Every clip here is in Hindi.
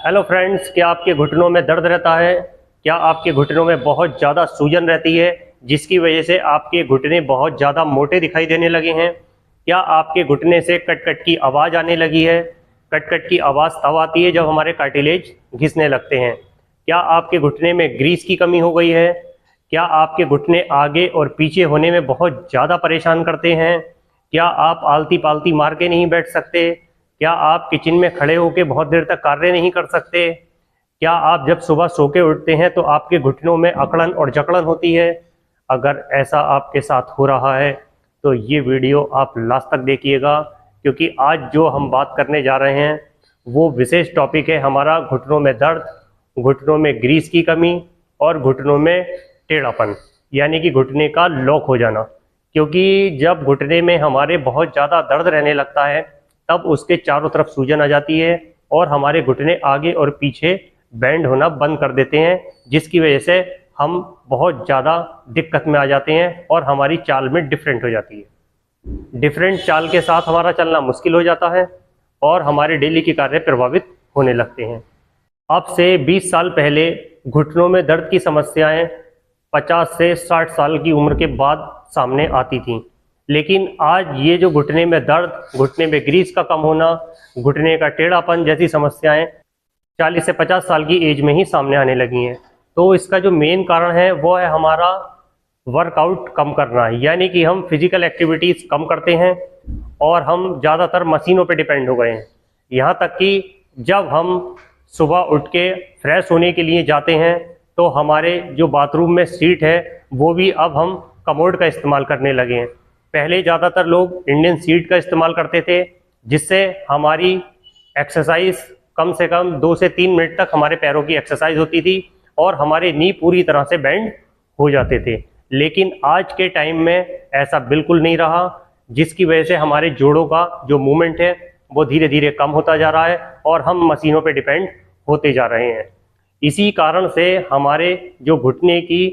हेलो फ्रेंड्स, क्या आपके घुटनों में दर्द रहता है? क्या आपके घुटनों में बहुत ज़्यादा सूजन रहती है जिसकी वजह से आपके घुटने बहुत ज़्यादा मोटे दिखाई देने लगे हैं? क्या आपके घुटने से कट कट की आवाज़ आने लगी है? कट कट की आवाज़ तब आती है जब हमारे कार्टिलेज घिसने लगते हैं। क्या आपके घुटने में ग्रीस की कमी हो गई है? क्या आपके घुटने आगे और पीछे होने में बहुत ज़्यादा परेशान करते हैं? क्या आप आलती पालती मार के नहीं बैठ सकते? क्या आप किचन में खड़े होकर बहुत देर तक कार्य नहीं कर सकते? क्या आप जब सुबह सो के उठते हैं तो आपके घुटनों में अकड़न और जकड़न होती है? अगर ऐसा आपके साथ हो रहा है तो ये वीडियो आप लास्ट तक देखिएगा, क्योंकि आज जो हम बात करने जा रहे हैं वो विशेष टॉपिक है हमारा घुटनों में दर्द, घुटनों में ग्रीस की कमी और घुटनों में टेढ़ापन, यानी कि घुटने का लॉक हो जाना। क्योंकि जब घुटने में हमारे बहुत ज़्यादा दर्द रहने लगता है तब उसके चारों तरफ सूजन आ जाती है और हमारे घुटने आगे और पीछे बैंड होना बंद कर देते हैं, जिसकी वजह से हम बहुत ज़्यादा दिक्कत में आ जाते हैं और हमारी चाल में डिफरेंट हो जाती है। डिफरेंट चाल के साथ हमारा चलना मुश्किल हो जाता है और हमारे डेली के कार्य प्रभावित होने लगते हैं। अब से 20 साल पहले घुटनों में दर्द की समस्याएं 50 से 60 साल की उम्र के बाद सामने आती थीं, लेकिन आज ये जो घुटने में दर्द, घुटने में ग्रीस का कम होना, घुटने का टेढ़ापन जैसी समस्याएं 40 से 50 साल की एज में ही सामने आने लगी हैं। तो इसका जो मेन कारण है वो है हमारा वर्कआउट कम करना, यानी कि हम फिजिकल एक्टिविटीज़ कम करते हैं और हम ज़्यादातर मशीनों पे डिपेंड हो गए हैं। यहाँ तक कि जब हम सुबह उठ के फ्रेश होने के लिए जाते हैं तो हमारे जो बाथरूम में सीट है वो भी अब हम कमोड का इस्तेमाल करने लगे हैं। पहले ज़्यादातर लोग इंडियन सीट का इस्तेमाल करते थे, जिससे हमारी एक्सरसाइज कम से कम 2 से 3 मिनट तक हमारे पैरों की एक्सरसाइज होती थी और हमारे नी पूरी तरह से बेंड हो जाते थे। लेकिन आज के टाइम में ऐसा बिल्कुल नहीं रहा, जिसकी वजह से हमारे जोड़ों का जो मूवमेंट है वो धीरे धीरे कम होता जा रहा है और हम मशीनों पर डिपेंड होते जा रहे हैं। इसी कारण से हमारे जो घुटने की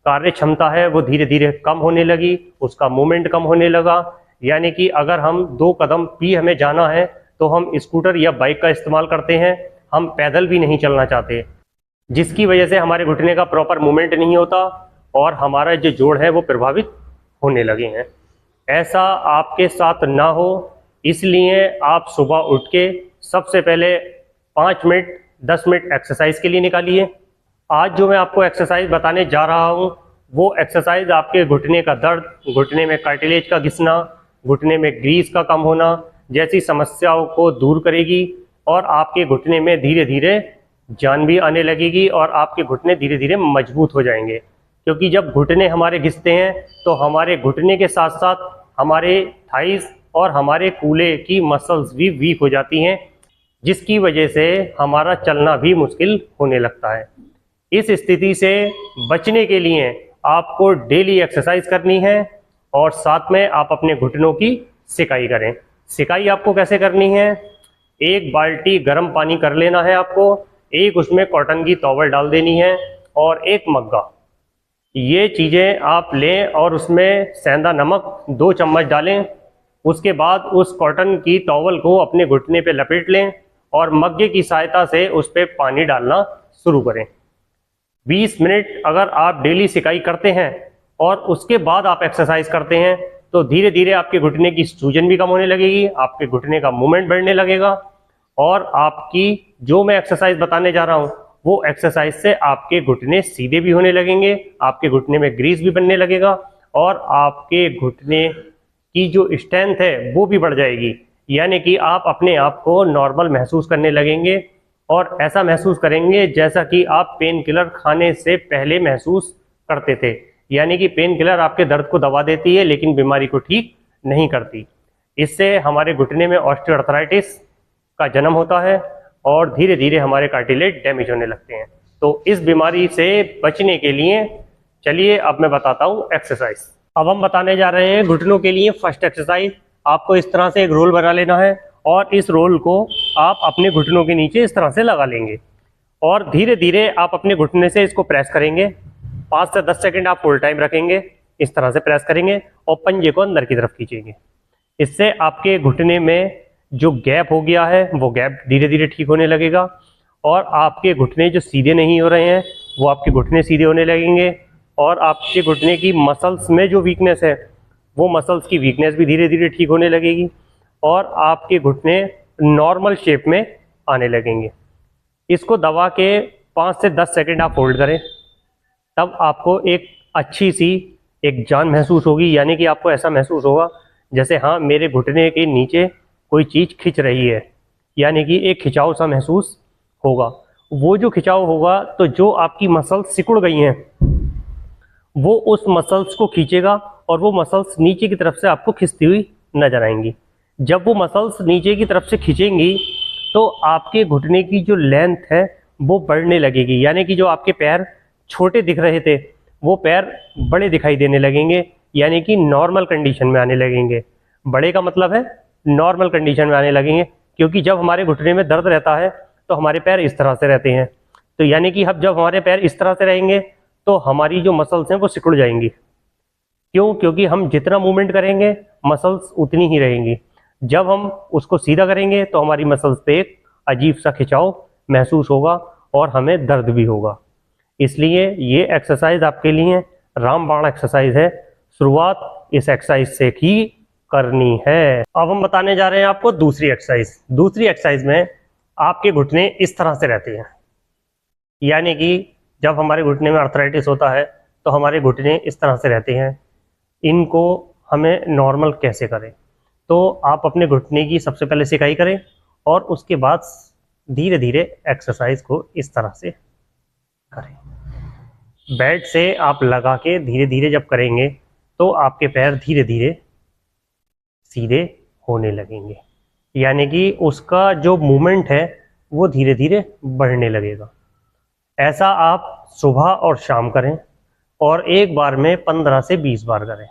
कार्य क्षमता है वो धीरे धीरे कम होने लगी, उसका मूवमेंट कम होने लगा। यानी कि अगर हम 2 कदम भी हमें जाना है तो हम स्कूटर या बाइक का इस्तेमाल करते हैं, हम पैदल भी नहीं चलना चाहते, जिसकी वजह से हमारे घुटने का प्रॉपर मूवमेंट नहीं होता और हमारा जो जोड़ है वो प्रभावित होने लगे हैं। ऐसा आपके साथ ना हो, इसलिए आप सुबह उठ के सबसे पहले 5 मिनट 10 मिनट एक्सरसाइज के लिए निकालिए। आज जो मैं आपको एक्सरसाइज बताने जा रहा हूँ वो एक्सरसाइज आपके घुटने का दर्द, घुटने में कार्टिलेज का घिसना, घुटने में ग्रीस का कम होना जैसी समस्याओं को दूर करेगी और आपके घुटने में धीरे धीरे जान भी आने लगेगी और आपके घुटने धीरे धीरे मजबूत हो जाएंगे। क्योंकि जब घुटने हमारे घिसते हैं तो हमारे घुटने के साथ साथ हमारे थाइस और हमारे कूल्हे की मसल्स भी वीक हो जाती हैं, जिसकी वजह से हमारा चलना भी मुश्किल होने लगता है। इस स्थिति से बचने के लिए आपको डेली एक्सरसाइज करनी है और साथ में आप अपने घुटनों की सिकाई करें। सिकाई आपको कैसे करनी है? 1 बाल्टी गर्म पानी कर लेना है आपको, एक उसमें कॉटन की टॉवल डाल देनी है और 1 मग्गा। ये चीज़ें आप लें और उसमें सेंधा नमक 2 चम्मच डालें। उसके बाद उस कॉटन की टॉवल को अपने घुटने पे लपेट लें और मग्गे की सहायता से उस पर पानी डालना शुरू करें। 20 मिनट अगर आप डेली सिकाई करते हैं और उसके बाद आप एक्सरसाइज करते हैं तो धीरे धीरे आपके घुटने की सूजन भी कम होने लगेगी, आपके घुटने का मूवमेंट बढ़ने लगेगा और आपकी जो मैं एक्सरसाइज बताने जा रहा हूँ वो एक्सरसाइज से आपके घुटने सीधे भी होने लगेंगे, आपके घुटने में ग्रीस भी बनने लगेगा और आपके घुटने की जो स्ट्रेंथ है वो भी बढ़ जाएगी। यानी कि आप अपने आप को नॉर्मल महसूस करने लगेंगे और ऐसा महसूस करेंगे जैसा कि आप पेन किलर खाने से पहले महसूस करते थे। यानी कि पेन किलर आपके दर्द को दबा देती है लेकिन बीमारी को ठीक नहीं करती। इससे हमारे घुटने में ऑस्टियोआर्थराइटिस का जन्म होता है और धीरे धीरे हमारे कार्टिलेज डैमेज होने लगते हैं। तो इस बीमारी से बचने के लिए चलिए अब मैं बताता हूँ एक्सरसाइज। अब हम बताने जा रहे हैं घुटनों के लिए फर्स्ट एक्सरसाइज। आपको इस तरह से एक रोल बना लेना है और इस रोल को आप अपने घुटनों के नीचे इस तरह से लगा लेंगे और धीरे धीरे आप अपने घुटने से इसको प्रेस करेंगे। 5 से 10 सेकंड आप फुल टाइम रखेंगे, इस तरह से प्रेस करेंगे और पंजे को अंदर की तरफ खींचेंगे। इससे आपके घुटने में जो गैप हो गया है वो गैप धीरे धीरे ठीक होने लगेगा और आपके घुटने जो सीधे नहीं हो रहे हैं वो आपके घुटने सीधे होने लगेंगे, और आपके घुटने की मसल्स में जो वीकनेस है वो मसल्स की वीकनेस भी धीरे धीरे ठीक होने लगेगी, और आपके घुटने नॉर्मल शेप में आने लगेंगे। इसको दबा के 5 से 10 सेकंड आप होल्ड करें, तब आपको एक अच्छी सी एक जान महसूस होगी। यानी कि आपको ऐसा महसूस होगा जैसे हाँ मेरे घुटने के नीचे कोई चीज़ खिंच रही है, यानी कि एक खिंचाव सा महसूस होगा। वो जो खिंचाव होगा तो जो आपकी मसल्स सिकुड़ गई हैं वो उस मसल्स को खींचेगा, और वो मसल्स नीचे की तरफ से आपको खिंचती हुई नजर आएंगी। जब वो मसल्स नीचे की तरफ से खींचेंगी तो आपके घुटने की जो लेंथ है वो बढ़ने लगेगी, यानी कि जो आपके पैर छोटे दिख रहे थे वो पैर बड़े दिखाई देने लगेंगे, यानी कि नॉर्मल कंडीशन में आने लगेंगे। बड़े का मतलब है नॉर्मल कंडीशन में आने लगेंगे, क्योंकि जब हमारे घुटने में दर्द रहता है तो हमारे पैर इस तरह से रहते हैं। तो यानी कि अब जब हमारे पैर इस तरह से रहेंगे तो हमारी जो मसल्स हैं वो सिकुड़ जाएंगी। क्यों? क्योंकि हम जितना मूवमेंट करेंगे मसल्स उतनी ही रहेंगी। जब हम उसको सीधा करेंगे तो हमारी मसल्स पे एक अजीब सा खिंचाव महसूस होगा और हमें दर्द भी होगा। इसलिए ये एक्सरसाइज आपके लिए रामबाण एक्सरसाइज है। शुरुआत इस एक्सरसाइज से ही करनी है। अब हम बताने जा रहे हैं आपको दूसरी एक्सरसाइज। दूसरी एक्सरसाइज में आपके घुटने इस तरह से रहते हैं, यानी कि जब हमारे घुटने में आर्थराइटिस होता है तो हमारे घुटने इस तरह से रहते हैं। इनको हमें नॉर्मल कैसे करें? तो आप अपने घुटने की सबसे पहले सिकाई करें और उसके बाद धीरे धीरे एक्सरसाइज को इस तरह से करें। बेड से आप लगा के धीरे धीरे जब करेंगे तो आपके पैर धीरे धीरे सीधे होने लगेंगे, यानी कि उसका जो मूवमेंट है वो धीरे धीरे बढ़ने लगेगा। ऐसा आप सुबह और शाम करें और एक बार में 15 से 20 बार करें।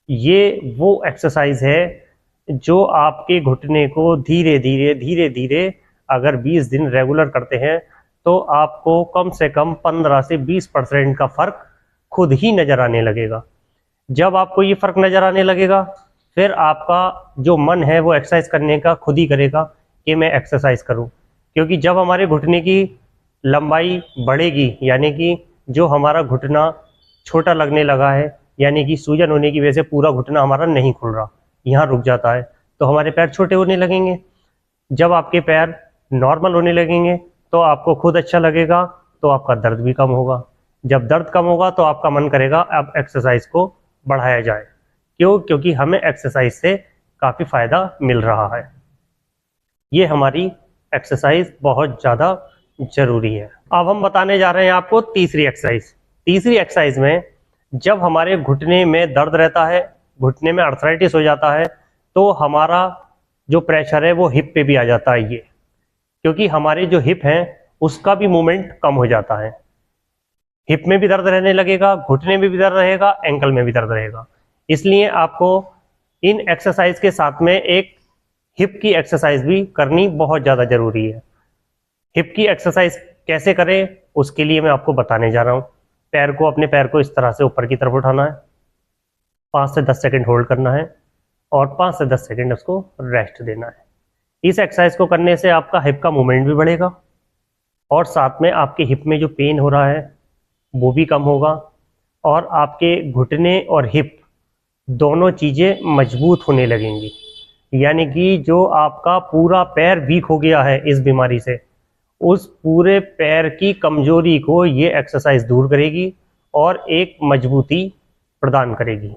ये वो एक्सरसाइज है जो आपके घुटने को धीरे धीरे अगर 20 दिन रेगुलर करते हैं तो आपको कम से कम 15 से 20% का फ़र्क खुद ही नज़र आने लगेगा। जब आपको ये फ़र्क नज़र आने लगेगा फिर आपका जो मन है वो एक्सरसाइज करने का खुद ही करेगा कि मैं एक्सरसाइज करूं। क्योंकि जब हमारे घुटने की लंबाई बढ़ेगी, यानी कि जो हमारा घुटना छोटा लगने लगा है, यानी कि सूजन होने की वजह से पूरा घुटना हमारा नहीं खुल रहा, यहाँ रुक जाता है, तो हमारे पैर छोटे होने लगेंगे। जब आपके पैर नॉर्मल होने लगेंगे तो आपको खुद अच्छा लगेगा, तो आपका दर्द भी कम होगा। जब दर्द कम होगा तो आपका मन करेगा अब एक्सरसाइज को बढ़ाया जाए। क्यों? क्योंकि हमें एक्सरसाइज से काफ़ी फ़ायदा मिल रहा है। ये हमारी एक्सरसाइज बहुत ज़्यादा ज़रूरी है। अब हम बताने जा रहे हैं आपको तीसरी एक्सरसाइज। तीसरी एक्सरसाइज में जब हमारे घुटने में दर्द रहता है, घुटने में आर्थराइटिस हो जाता है, तो हमारा जो प्रेशर है वो हिप पे भी आ जाता है। ये क्योंकि हमारे जो हिप हैं उसका भी मूवमेंट कम हो जाता है। हिप में भी दर्द रहने लगेगा, घुटने में भी दर्द रहेगा, एंकल में भी दर्द रहेगा। इसलिए आपको इन एक्सरसाइज के साथ में एक हिप की एक्सरसाइज भी करनी बहुत ज़्यादा ज़रूरी है। हिप की एक्सरसाइज कैसे करें उसके लिए मैं आपको बताने जा रहा हूँ। अपने पैर को इस तरह से ऊपर की तरफ उठाना है, 5 से 10 सेकंड होल्ड करना है और 5 से 10 सेकंड उसको रेस्ट देना है। इस एक्सरसाइज को करने से आपका हिप का मूवमेंट भी बढ़ेगा और साथ में आपके हिप में जो पेन हो रहा है वो भी कम होगा, और आपके घुटने और हिप दोनों चीज़ें मजबूत होने लगेंगी। यानी कि जो आपका पूरा पैर वीक हो गया है इस बीमारी से, उस पूरे पैर की कमजोरी को ये एक्सरसाइज दूर करेगी और एक मजबूती प्रदान करेगी।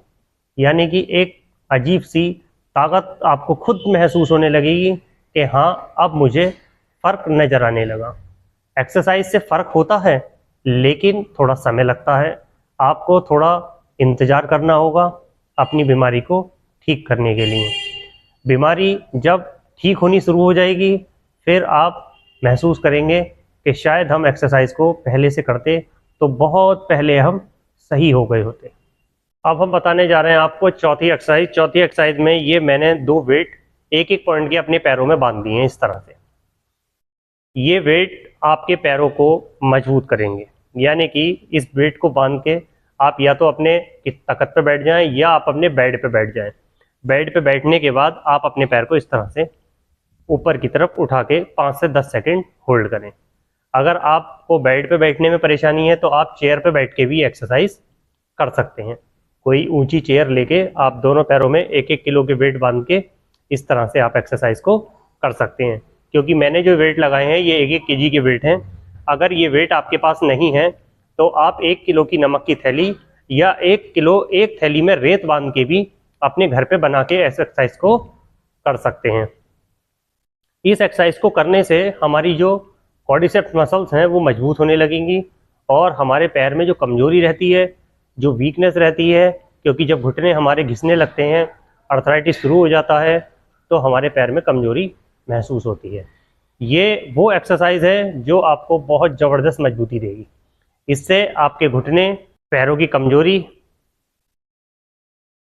यानी कि एक अजीब सी ताकत आपको खुद महसूस होने लगेगी कि हाँ अब मुझे फ़र्क नज़र आने लगा। एक्सरसाइज से फ़र्क होता है लेकिन थोड़ा समय लगता है। आपको थोड़ा इंतज़ार करना होगा अपनी बीमारी को ठीक करने के लिए। बीमारी जब ठीक होनी शुरू हो जाएगी फिर आप महसूस करेंगे कि शायद हम एक्सरसाइज को पहले से करते तो बहुत पहले हम सही हो गए होते। अब हम बताने जा रहे हैं आपको चौथी एक्सरसाइज। चौथी एक्सरसाइज में ये मैंने 2 वेट एक एक पॉइंट के अपने पैरों में बांध दिए हैं इस तरह से। ये वेट आपके पैरों को मजबूत करेंगे, यानी कि इस वेट को बांध के आप या तो अपने तख्त पे बैठ जाएं या आप अपने बेड पे बैठ जाएं। बेड पे बैठने के बाद आप अपने पैर को इस तरह से ऊपर की तरफ उठा के 5 से 10 सेकंड होल्ड करें। अगर आपको बेड पे बैठने में परेशानी है तो आप चेयर पे बैठ के भी एक्सरसाइज कर सकते हैं। कोई ऊंची चेयर लेके आप दोनों पैरों में 1-1 किलो के वेट बांध के इस तरह से आप एक्सरसाइज को कर सकते हैं। क्योंकि मैंने जो वेट लगाए हैं ये 1-1 केजी के वेट हैं। अगर ये वेट आपके पास नहीं है तो आप 1 किलो की नमक की थैली या 1 किलो एक थैली में रेत बांध के भी अपने घर पे बना के एक्सरसाइज को कर सकते हैं। इस एक्सरसाइज को करने से हमारी जो क्वाड्रिसेप्स मसल्स हैं वो मजबूत होने लगेंगी और हमारे पैर में जो कमजोरी रहती है, जो वीकनेस रहती है, क्योंकि जब घुटने हमारे घिसने लगते हैं, अर्थराइटिस शुरू हो जाता है तो हमारे पैर में कमजोरी महसूस होती है। ये वो एक्सरसाइज है जो आपको बहुत ज़बरदस्त मजबूती देगी। इससे आपके घुटने, पैरों की कमजोरी,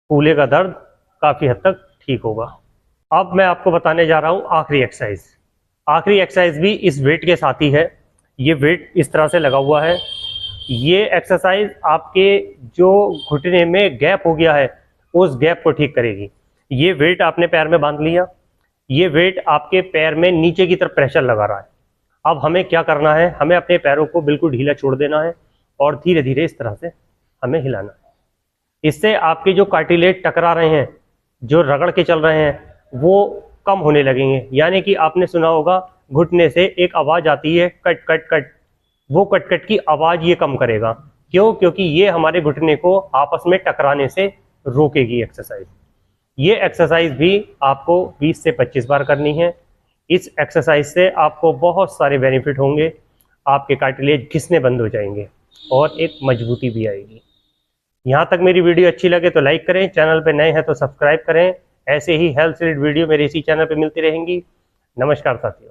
फूले का दर्द काफ़ी हद तक ठीक होगा। अब मैं आपको बताने जा रहा हूँ आखिरी एक्सरसाइज। आखिरी एक्सरसाइज भी इस वेट के साथ ही है। ये वेट इस तरह से लगा हुआ है। ये एक्सरसाइज आपके जो घुटने में गैप हो गया है उस गैप को ठीक करेगी। ये वेट आपने पैर में बांध लिया, ये वेट आपके पैर में नीचे की तरफ प्रेशर लगा रहा है। अब हमें क्या करना है, हमें अपने पैरों को बिल्कुल ढीला छोड़ देना है और धीरे धीरे इस तरह से हमें हिलाना है। इससे आपके जो कार्टिलेज टकरा रहे हैं, जो रगड़ के चल रहे हैं, वो कम होने लगेंगे। यानी कि आपने सुना होगा घुटने से एक आवाज़ आती है कट कट कट, वो कट कट की आवाज़ ये कम करेगा। क्यों? क्योंकि ये हमारे घुटने को आपस में टकराने से रोकेगी एक्सरसाइज। ये एक्सरसाइज भी आपको 20 से 25 बार करनी है। इस एक्सरसाइज से आपको बहुत सारे बेनिफिट होंगे। आपके कार्टिलेज घिसने बंद हो जाएंगे और एक मजबूती भी आएगी। यहाँ तक मेरी वीडियो अच्छी लगे तो लाइक करें, चैनल पे नए हैं तो सब्सक्राइब करें। ऐसे ही हेल्थ रिलेटेड वीडियो मेरे इसी चैनल पे मिलती रहेंगी। नमस्कार साथियों।